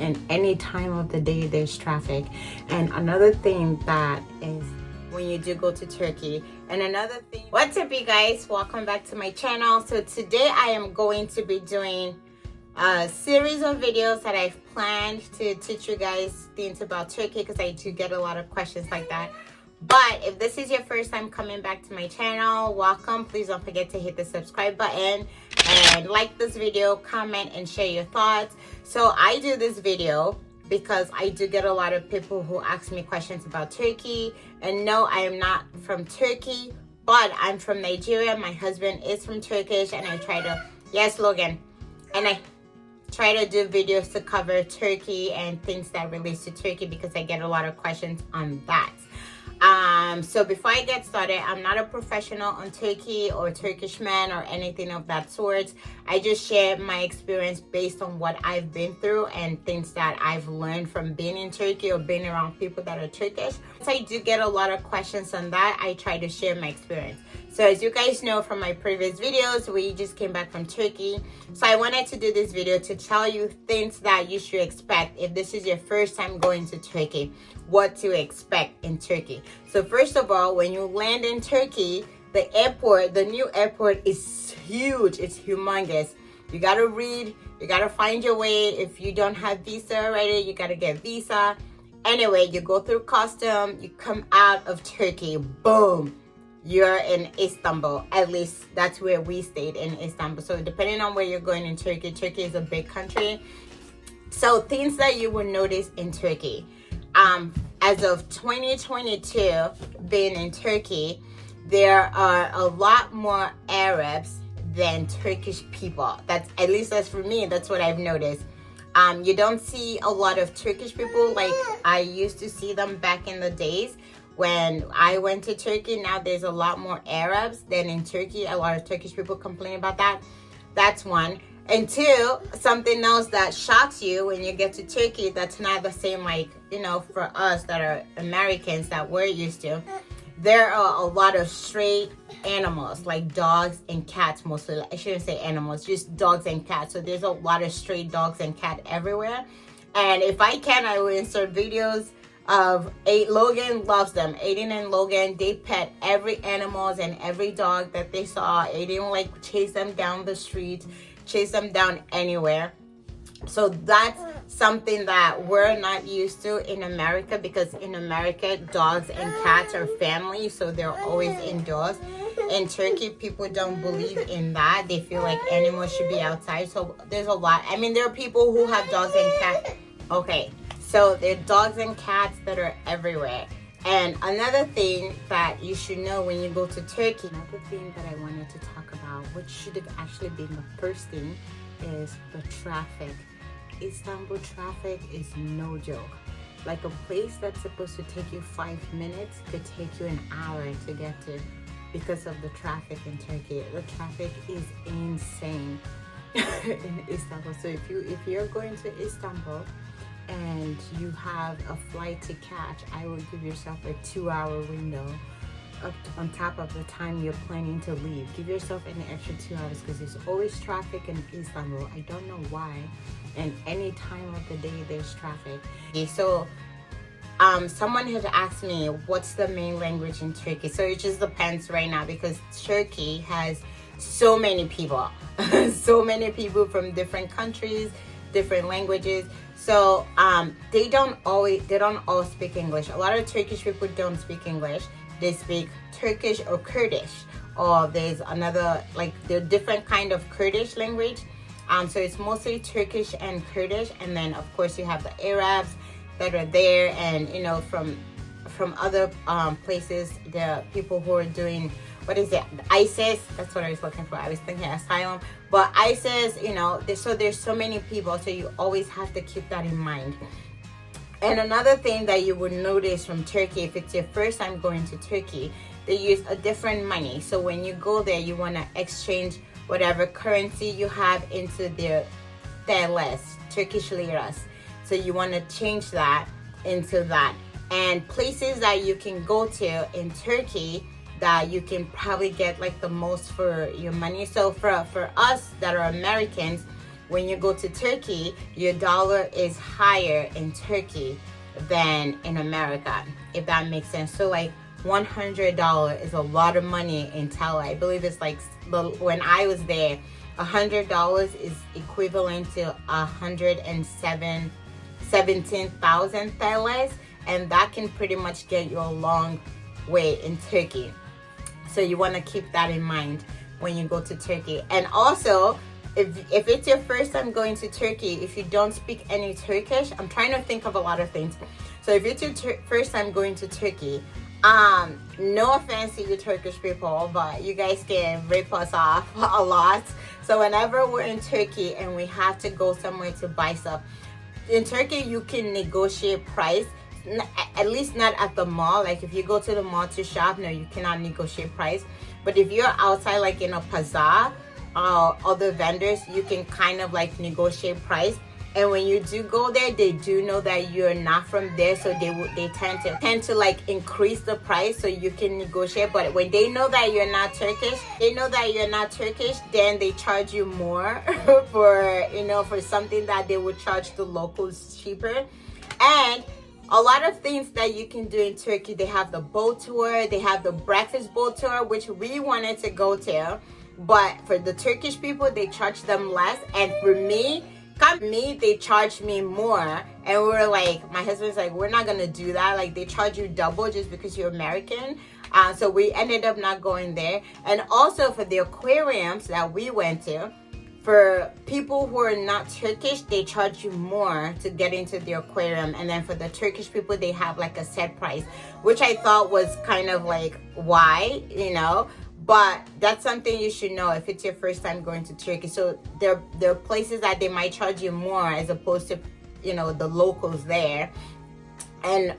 and any time of the day there's traffic. And another thing that is when you do go to Turkey, and another thing, what's up you guys, welcome back to my channel. So today I am going to be doing a series of videos that I've planned to teach you guys things about Turkey, because I do get a lot of questions like that. But if this is your first time coming back to my channel, welcome. Please don't forget to hit the subscribe button and like this video, comment, and share your thoughts. So I do this video because I do get a lot of people who ask me questions about Turkey. And no, I am not from Turkey, but I'm from Nigeria. My husband is from Turkish, and I try to, yes, Logan, and I try to do videos to cover Turkey and things that relates to Turkey because I get a lot of questions on that. So before I get started, I'm not a professional on Turkey or Turkish man or anything of that sort. I just share my experience based on what I've been through and things that I've learned from being in Turkey or being around people that are Turkish. So I do get a lot of questions on that. I try to share my experience. So as you guys know from my previous videos, we just came back from Turkey. So I wanted to do this video to tell you things that you should expect if this is your first time going to Turkey, what to expect in Turkey. So first of all, when you land in Turkey, the airport, the new airport is huge. It's humongous. You gotta read, you gotta find your way. If you don't have visa already, you gotta get visa. Anyway, you go through custom, you come out of Turkey, boom, you're in Istanbul. At least that's where we stayed, in Istanbul. So depending on where you're going in Turkey, Turkey is a big country. So things that you will notice in Turkey. As of 2022, being in Turkey, there are a lot more Arabs than Turkish people. That's, at least that's for me, that's what I've noticed. You don't see a lot of Turkish people like I used to see them back in the days when I went to Turkey. Now there's a lot more Arabs than in Turkey. A lot of Turkish people complain about that. That's one. And two, something else that shocks you when you get to Turkey that's not the same, like, you know, for us that are Americans that we're used to. There are a lot of stray animals, like dogs and cats mostly. I shouldn't say animals, just dogs and cats. So there's a lot of stray dogs and cats everywhere. And if I can, I will insert videos of Logan loves them. Aiden and Logan, they pet every animals and every dog that they saw. Aiden like chase them down the street, chase them down anywhere. So that's something that we're not used to in America, because in America dogs and cats are family, so they're always indoors. In Turkey, people don't believe in that. They feel like animals should be outside. So there's a lot. I mean, there are people who have dogs and cats. Okay, so there are dogs and cats that are everywhere. And another thing that you should know when you go to Turkey, another thing that I wanted to talk about, which should have actually been the first thing, is the traffic. Istanbul traffic is no joke. Like a place that's supposed to take you 5 minutes could take you an hour to get to, because of the traffic in Turkey. The traffic is insane in Istanbul. So if you're going to Istanbul and you have a flight to catch, I will give yourself a 2-hour window up on top of the time you're planning to leave. Give yourself an extra 2 hours, because there's always traffic in Istanbul. I don't know why. And any time of the day there's traffic. Okay, so someone had asked me what's the main language in Turkey. So it just depends right now, because Turkey has so many people so many people from different countries, different languages. So they don't all speak English. A lot of Turkish people don't speak English. They speak Turkish or Kurdish, or there's another, like, there are different kind of Kurdish language. So it's mostly Turkish and Kurdish, and then of course you have the Arabs that are there, and you know, from other places, the people who are doing, what is it, ISIS, that's what I was looking for. I was thinking asylum, but ISIS, you know, there's so many people, so you always have to keep that in mind. And another thing that you would notice from Turkey, if it's your first time going to Turkey, they use a different money. So when you go there, you want to exchange whatever currency you have into their TLs, Turkish liras. So you want to change that into that. And places that you can go to in Turkey that you can probably get like the most for your money. So for us that are Americans, when you go to Turkey, your dollar is higher in Turkey than in America, if that makes sense. So like $100 is a lot of money in Thailand. I believe it's like, when I was there, $100 is equivalent to 17,000 thalers, and that can pretty much get you a long way in Turkey. So you want to keep that in mind when you go to Turkey. And also, if it's your first time going to Turkey, if you don't speak any Turkish, I'm trying to think of a lot of things. So if it's your first time going to Turkey, no offense to you Turkish people, but you guys can rip us off a lot. So whenever we're in Turkey and we have to go somewhere to buy stuff, in Turkey you can negotiate price, at least not at the mall. Like if you go to the mall to shop, no, you cannot negotiate price. But if you're outside, like in a bazaar, other vendors, you can kind of like negotiate price. And when you do go there, they do know that you're not from there, so they tend to like increase the price so you can negotiate. But when they know that you're not Turkish, then they charge you more for, you know, for something that they would charge the locals cheaper. And a lot of things that you can do in Turkey, they have the boat tour, they have the breakfast boat tour, which we wanted to go to, but for the Turkish people, they charge them less. And for me, they charged me more, and we were like, my husband's like, we're not gonna do that. Like, they charge you double just because you're American. So we ended up not going there. And also for the aquariums that we went to, for people who are not Turkish, they charge you more to get into the aquarium. And then for the Turkish people, they have like a set price, which I thought was kind of like, why, you know? But that's something you should know if it's your first time going to Turkey. So there are places that they might charge you more as opposed to, you know, the locals there. And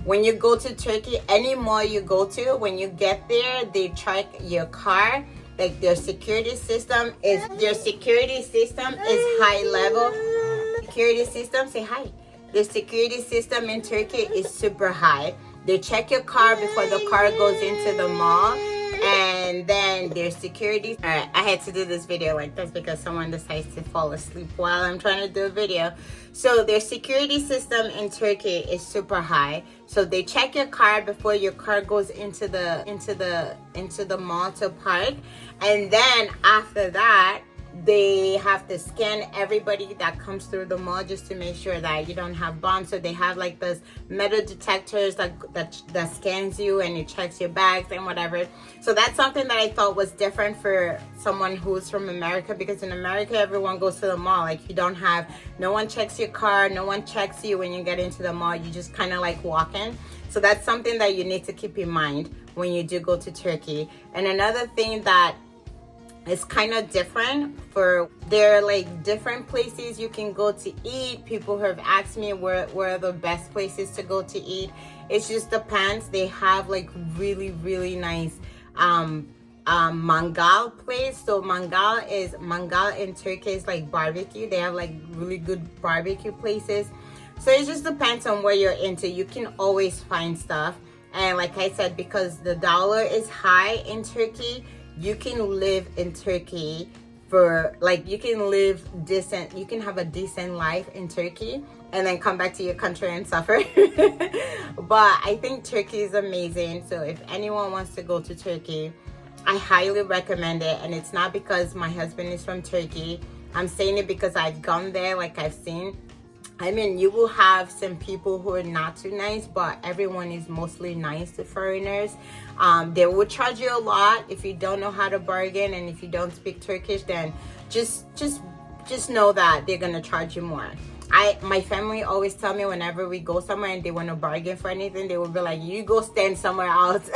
when you go to Turkey, any mall you go to, when you get there, they check your car. Like their security system is high level. Security system, say hi. The security system in Turkey is super high. They check your car before the car goes into the mall. And then there's security. All right, I had to do this video like this because someone decides to fall asleep while I'm trying to do a video. So their security system in Turkey is super high. So they check your car before your car goes into the mall to park. And then after that, they have to scan everybody that comes through the mall just to make sure that you don't have bombs. So they have like those metal detectors that scans you and it checks your bags and whatever. So that's something that I thought was different for someone who's from America, because in America everyone goes to the mall. Like no one checks your car, no one checks you when you get into the mall. You just kind of like walk in. So that's something that you need to keep in mind when you do go to Turkey. And another thing that it's kind of different, there are like different places you can go to eat. People have asked me where are the best places to go to eat. It just depends. They have like really, really nice mangal place. So mangal in Turkey is like barbecue. They have like really good barbecue places. So it just depends on what you're into. You can always find stuff. And like I said, because the dollar is high in Turkey, you can live in Turkey you can have a decent life in Turkey and then come back to your country and suffer. But I think Turkey is amazing. So if anyone wants to go to Turkey, I highly recommend it. And it's not because my husband is from Turkey. I'm saying it because I've gone there, like I've seen. I mean, you will have some people who are not too nice, but everyone is mostly nice to foreigners. They will charge you a lot if you don't know how to bargain, and if you don't speak Turkish, then just know that they're gonna charge you more. My family always tell me whenever we go somewhere and they want to bargain for anything, they will be like, you go stand somewhere else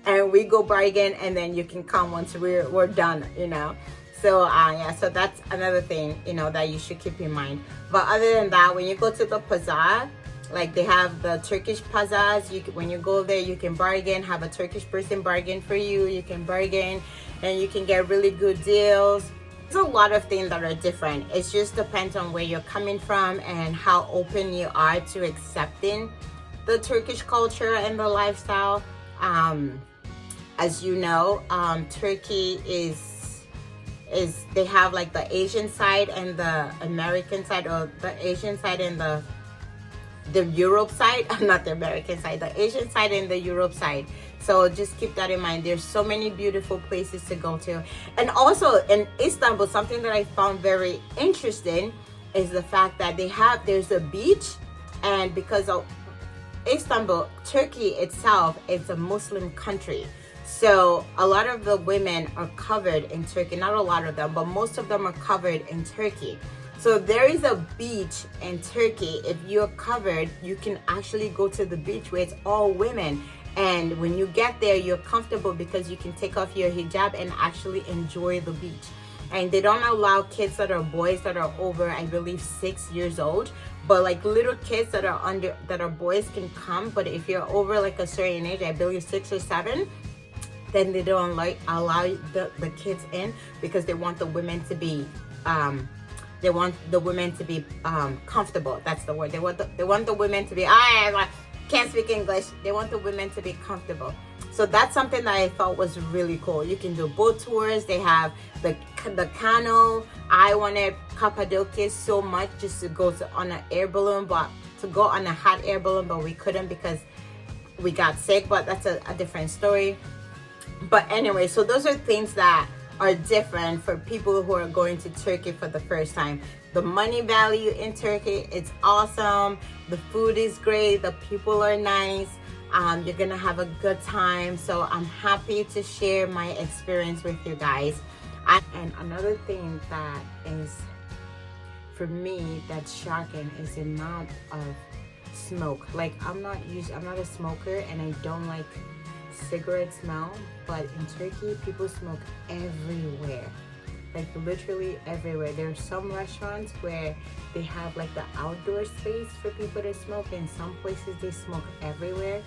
and we go bargain, and then you can come once we're done, you know. So yeah, so that's another thing, you know, that you should keep in mind. But other than that, when you go to the bazaar, like they have the Turkish bazaars, when you go there, you can bargain, have a Turkish person bargain for you. You can bargain and you can get really good deals. There's a lot of things that are different. It just depends on where you're coming from and how open you are to accepting the Turkish culture and the lifestyle. As you know, Turkey is they have like the Asian side and the American side, or the Asian side and the Europe side, not the American side, the Asian side and the Europe side. So just keep that in mind. There's so many beautiful places to go to. And also in Istanbul, something that I found very interesting is the fact that there's a beach, and because of Istanbul, Turkey itself, it's a Muslim country. So a lot of the women are covered in Turkey. Not a lot of them, but most of them are covered in Turkey. So there is a beach in Turkey. If you're covered, you can actually go to the beach where it's all women. And when you get there, you're comfortable because you can take off your hijab and actually enjoy the beach. And they don't allow kids that are boys that are over, I believe, 6 years old. But like little kids that are boys can come. But if you're over like a certain age, I believe 6 or 7, then they don't allow the kids in, because they want the women to be comfortable. That's the word. They want the women to be, I can't speak English. They want the women to be comfortable. So that's something that I thought was really cool. You can do boat tours. They have the canal. I wanted Cappadocia so much just to go on an air balloon, but to go on a hot air balloon, but we couldn't because we got sick, but that's a different story. But anyway, so those are things that are different for people who are going to Turkey for the first time. The money value in Turkey, it's awesome. The food is great. The people are nice. You're gonna have a good time. So I'm happy to share my experience with you guys. And another thing that is, for me, that's shocking is the amount of smoke. Like I'm not a smoker, and I don't like cigarette smell, but in Turkey people smoke everywhere, like literally everywhere. There are some restaurants where they have like the outdoor space for people to smoke, and some places they smoke everywhere.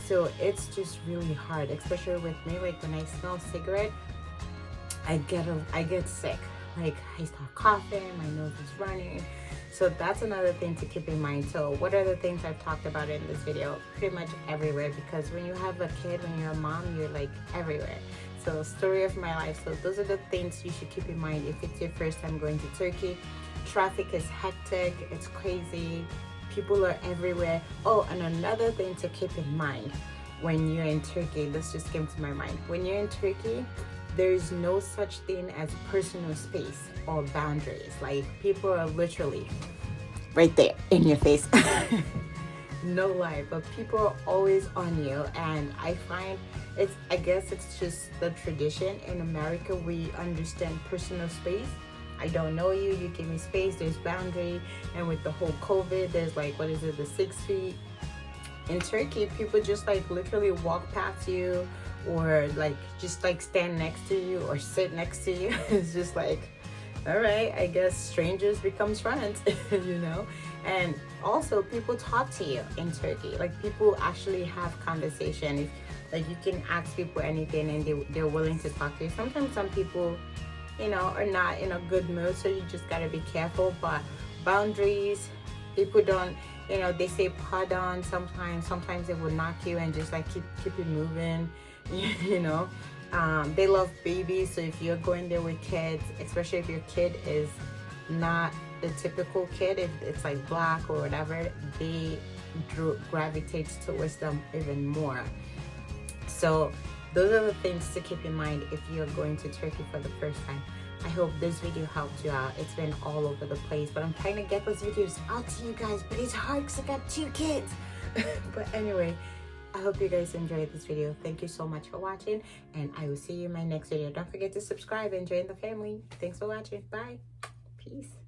So it's just really hard, especially with me. Like when I smell cigarette, I get sick. Like I start coughing, my nose is running. So that's another thing to keep in mind. So what are the things I've talked about in this video? Pretty much everywhere, because when you have a kid, when you're a mom, you're like everywhere. So story of my life. So those are the things you should keep in mind if it's your first time going to Turkey. Traffic is hectic, it's crazy, people are everywhere. Oh, and another thing to keep in mind when you're in Turkey, this just came to my mind. When you're in Turkey, there is no such thing as personal space or boundaries. Like people are literally right there in your face. No lie, but people are always on you. And I find I guess it's just the tradition in America. We understand personal space. I don't know you, you give me space, there's boundary. And with the whole COVID, there's like, what is it, the 6 feet? In Turkey, people just like literally walk past you, or like just like stand next to you or sit next to you. It's just like, all right, I guess strangers become friends. You know. And also people talk to you in Turkey. Like people actually have conversation. If like you can ask people anything and they're willing to talk to you. Sometimes some people, you know, are not in a good mood, so you just gotta be careful. But boundaries, people don't, you know, they say pardon sometimes they will knock you and just like keep it moving. You know, they love babies. So if you're going there with kids, especially if your kid is not the typical kid, if it's like black or whatever, they gravitate towards them even more. So those are the things to keep in mind if you're going to Turkey for the first time. I hope this video helped you out. It's been all over the place, but I'm trying to get those videos out to you guys, but it's hard because I got 2 kids. But anyway, I hope you guys enjoyed this video. Thank you so much for watching, and I will see you in my next video. Don't forget to subscribe and join the family. Thanks for watching. Bye. Peace.